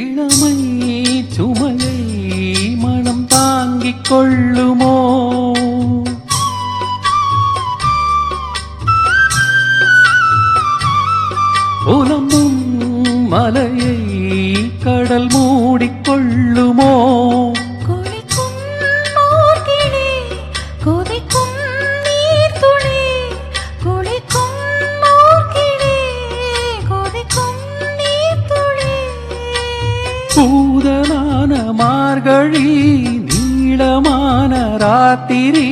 இளமை சுமையை மனம் தாங்கிக் கொள்ளுமோ? புலம்பும் மலையை கடல் மூடிக்கொள்ளுமோ? பூதனான மார்கழி நீளமான ராத்திரி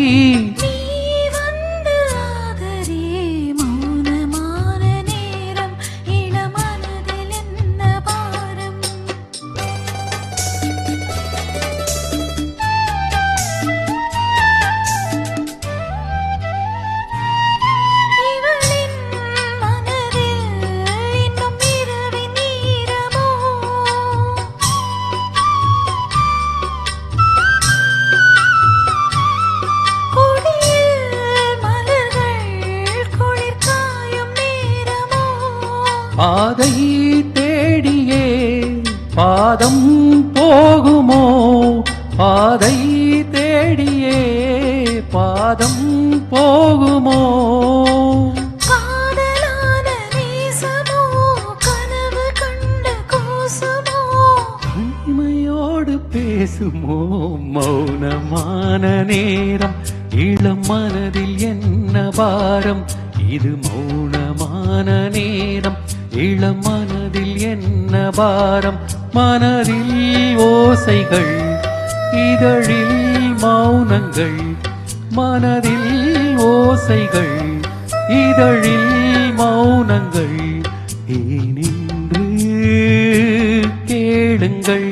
பாதை தேடியே பாதம் போகுமோ? பாதை தேடியே பாதம் போகுமோ? காதலான நேசமோ கனவு கண்ட கோசமோ தனிமையோடு பேசுமோ? மௌனமான நேரம் இளம் மனதில் என்ன பாரம்? இது மௌனமான நேரம் இளம் மனதில் என்ன பாரம்? மனதில் ஓசைகள் இதழில் மௌனங்கள். மனதில் ஓசைகள் இதழில் மௌனங்கள். ஏனென்று கேளுங்கள்.